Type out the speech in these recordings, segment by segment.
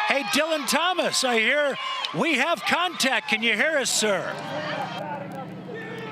Hey, Dillon Thomas, I hear we have contact. Can you hear us, sir?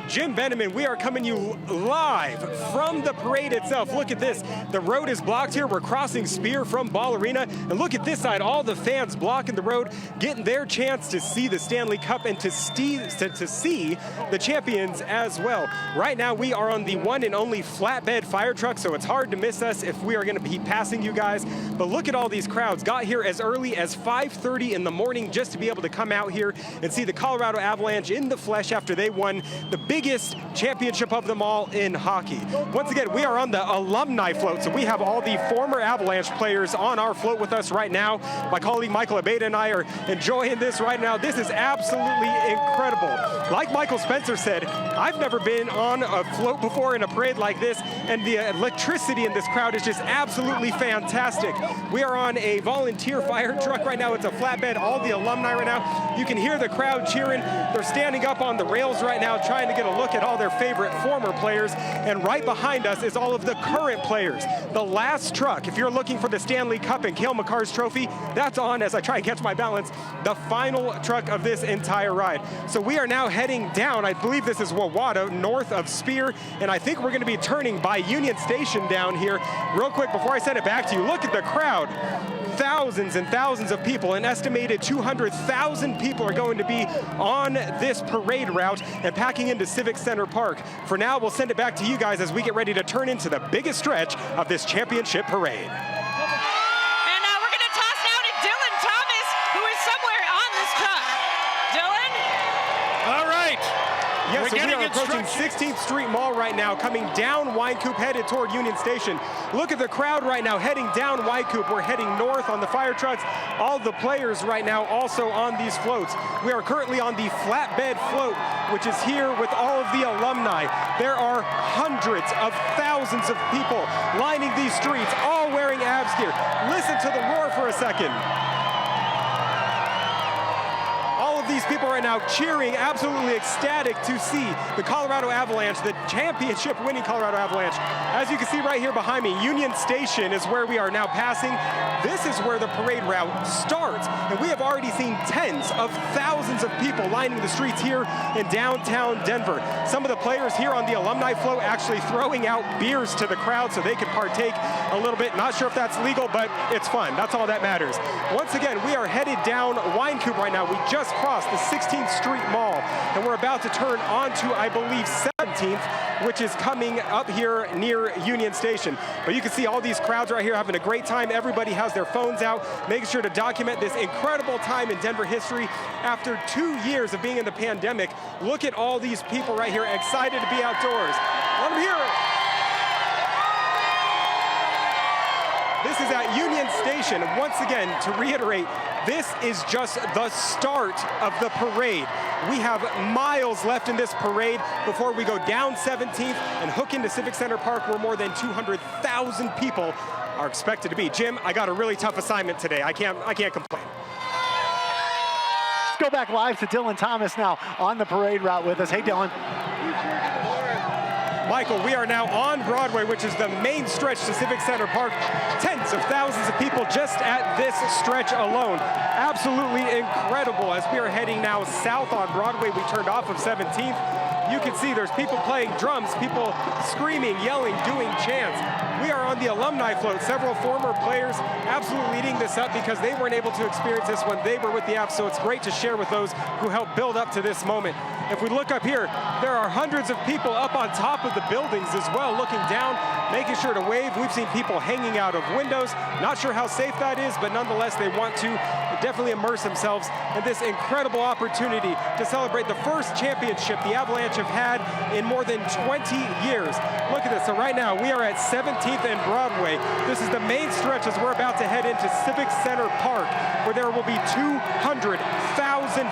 Jim Benjamin, we are coming you live from the parade itself. Look at this. The road is blocked here. We're crossing Spear from Ball Arena. And look at this side. All the fans blocking the road, getting their chance to see the Stanley Cup and to see the champions as well. Right now, we are on the one and only flatbed fire truck, so it's hard to miss us if we are going to be passing you guys. But look at all these crowds. Got here as early as 5:30 in the morning just to be able to come out here and see the Colorado Avalanche in the flesh after they won the biggest championship of them all in hockey. Once again, we are on the alumni float, so we have all the former Avalanche players on our float with us right now. My colleague Michael Abeyta and I are enjoying this right now. This is absolutely incredible. Like Michael Spencer said, I've never been on a float before in a parade like this, and the electricity in this crowd is just absolutely fantastic. We are on a volunteer fire truck right now. It's a flatbed, all the alumni right now. You can hear the crowd cheering. They're standing up on the rails right now trying to get a look at all their favorite former players, and right behind us is all of the current players. The last truck, if you're looking for the Stanley Cup and Cale Makar's trophy, that's on as I try and catch my balance, the final truck of this entire ride. So we are now heading down, I believe this is Wawada, north of Spear, and I think we're going to be turning by Union Station down here. Real quick, before I send it back to you, look at the crowd. Thousands and thousands of people, an estimated 200,000 people are going to be on this parade route and packing into Civic Center Park. For now, we'll send it back to you guys as we get ready to turn into the biggest stretch of this championship parade. And we're going to toss now to Dillon Thomas, who is somewhere on this truck. Dillon? All right. Yes, so we getting are approaching 16th Street Mall right now, coming down Wine Coop, headed toward Union Station. Look at the crowd right now, heading down Wine Coop. We're heading north on the fire trucks. All the players right now also on these floats. We are currently on the flatbed float, which is here with all of the alumni. There are hundreds of thousands of people lining these streets, all wearing Avs gear. Listen to the roar for a second. These people right now cheering, absolutely ecstatic to see the Colorado Avalanche, the championship-winning Colorado Avalanche. As you can see right here behind me, Union Station is where we are now passing. This is where the parade route starts, and we have already seen tens of thousands of people lining the streets here in downtown Denver. Some of the players here on the alumni float actually throwing out beers to the crowd so they can partake a little bit. Not sure if that's legal, but it's fun. That's all that matters. Once again, we are headed down Wine Coop right now. We just crossed the 16th Street Mall, and we're about to turn onto, I believe, 17th, which is coming up here near Union Station. But you can see all these crowds right here having a great time. Everybody has their phones out, making sure to document this incredible time in Denver history. After 2 years of being in the pandemic, look at all these people right here excited to be outdoors. Let them hear it. This is at Union Station. Once again, to reiterate, this is just the start of the parade. We have miles left in this parade before we go down 17th and hook into Civic Center Park, where more than 200,000 people are expected to be. Jim, I got a really tough assignment today. I can't complain. Let's go back live to Dillon Thomas now on the parade route with us. Hey, Dillon. Michael, we are now on Broadway, which is the main stretch to Civic Center Park. Tens of thousands of people just at this stretch alone. Absolutely incredible. As we are heading now south on Broadway, we turned off of 17th. You can see there's people playing drums, people screaming, yelling, doing chants. We are on the alumni float. Several former players absolutely eating this up because they weren't able to experience this when they were with the Avs, so it's great to share with those who helped build up to this moment. If we look up here, there are hundreds of people up on top of the buildings as well, looking down, making sure to wave. We've seen people hanging out of windows. Not sure how safe that is, but nonetheless, they want to definitely immerse themselves in this incredible opportunity to celebrate the first championship the Avalanche have had in more than 20 years. Look at this. So right now, we are at 17th and Broadway. This is the main stretch as we're about to head into Civic Center Park, where there will be 200,000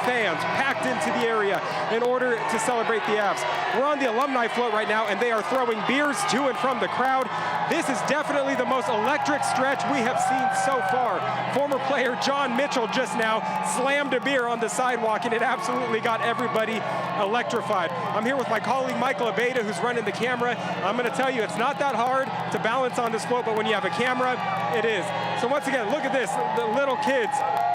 fans packed into the area in order to celebrate the Avs. We're on the alumni float right now, and they are throwing beers to and from the crowd. This is definitely the most electric stretch we have seen so far. Former player John Mitchell just now slammed a beer on the sidewalk, and it absolutely got everybody electrified. I'm here with my colleague Michael Abeyta, who's running the camera. I'm going to tell you, it's not that hard to balance on this float, but when you have a camera, it is. So once again, look at this, the little kids.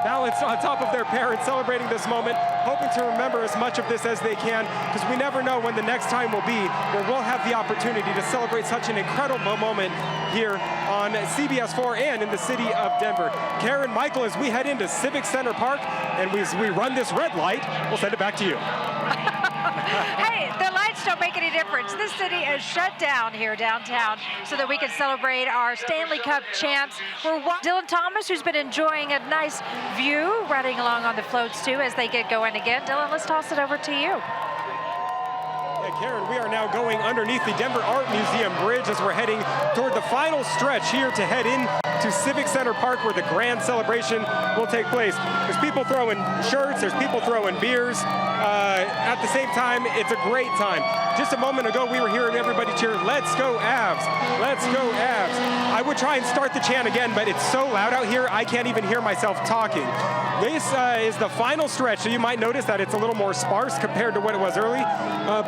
balanced on top of their parents, celebrating this moment, hoping to remember as much of this as they can, because we never know when the next time will be where we'll have the opportunity to celebrate such an incredible moment here on CBS 4 and in the city of Denver. Karen, Michael, as we head into Civic Center Park and as we run this red light, we'll send it back to you. Hey, the lights don't make any difference. This city is shut down here downtown so that we can celebrate our Stanley Cup champs. We're Dillon Thomas, who's been enjoying a nice view, riding along on the floats too as they get going again. Dillon, let's toss it over to you. Karen, we are now going underneath the Denver Art Museum bridge as we're heading toward the final stretch here to head in to Civic Center Park where the grand celebration will take place. There's people throwing shirts, there's people throwing beers. At the same time, it's a great time. Just a moment ago, we were hearing everybody cheer, "Let's go Avs, let's go Avs." I would try and start the chant again, but it's so loud out here, I can't even hear myself talking. This is the final stretch, so you might notice that it's a little more sparse compared to what it was early,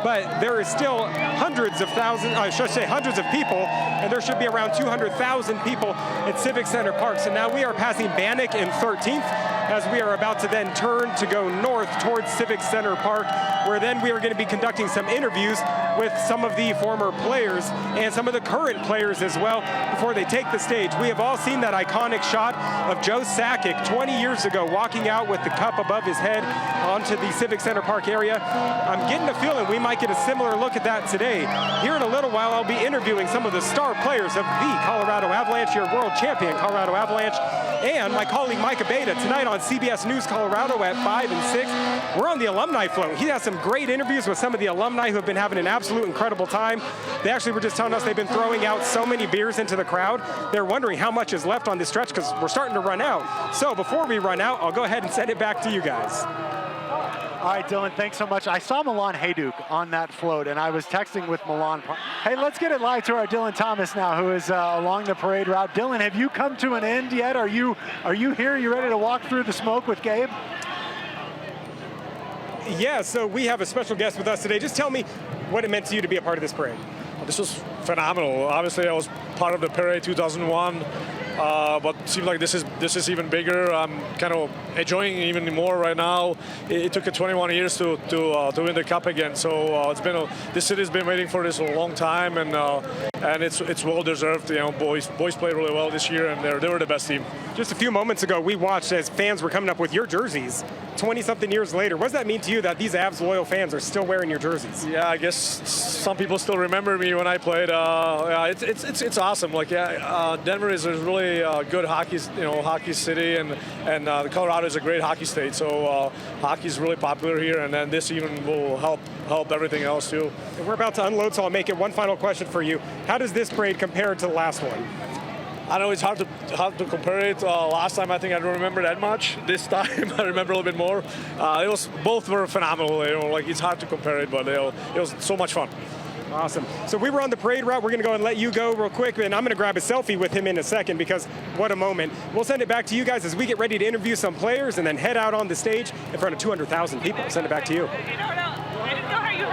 but there is still hundreds of thousands, I should say hundreds of people, and there should be around 200,000 people at Civic Center Park. So now we are passing Bannock and 13th as we are about to then turn to go north towards Civic Center Park, where then we are going to be conducting some interviews with some of the former players and some of the current players as well before they take the stage. We have all seen that iconic shot of Joe Sakic 20 years ago walking out with the cup above his head onto the Civic Center Park area. I'm getting a feeling we might get a similar look at that today. Here in a little while, I'll be interviewing some of the star players of the Colorado Avalanche, your world champion Colorado Avalanche, and my colleague Micah Beta tonight on CBS News Colorado at 5 and 6. We're on the alumni float. He has some great interviews with some of the alumni who have been having an absolute incredible time. They actually were just telling us they've been throwing out so many beers into the crowd. They're wondering how much is left on this stretch because we're starting to run out. So before we run out, I'll go ahead and send it back to you guys. All right, Dillon, thanks so much. I saw Milan Hajduk on that float, and I was texting with Milan. Hey, let's get it live to our Dillon Thomas now, who is along the parade route. Dillon, have you come to an end yet? Are you here? Are you ready to walk through the smoke with Gabe? Yeah, so we have a special guest with us today. Just tell me what it meant to you to be a part of this parade. This was phenomenal. Obviously, I was part of the parade 2001. But it seems like this is even bigger. I'm kind of enjoying it even more right now. It took 21 years to win the cup again. So it's been this city's been waiting for this a long time, and it's well deserved. You know, boys played really well this year, and they were the best team. Just a few moments ago, we watched as fans were coming up with your jerseys 20-something years later. What does that mean to you that these Avs loyal fans are still wearing your jerseys? Yeah, I guess some people still remember me when I played. Yeah, it's awesome. Like, yeah, Denver is a really good hockey city, and Colorado is a great hockey state. So hockey is really popular here, and then this even will help everything else too. And we're about to unload, so I'll make it one final question for you. How does this parade compare to the last one? I know it's hard to compare it. Last time I think I don't remember that much. This time I remember a little bit more. Both were phenomenal. You know, like it's hard to compare it, but it was so much fun. Awesome. So we were on the parade route. We're going to go and let you go real quick, and I'm going to grab a selfie with him in a second because what a moment. We'll send it back to you guys as we get ready to interview some players and then head out on the stage in front of 200,000 people. Send it back to you.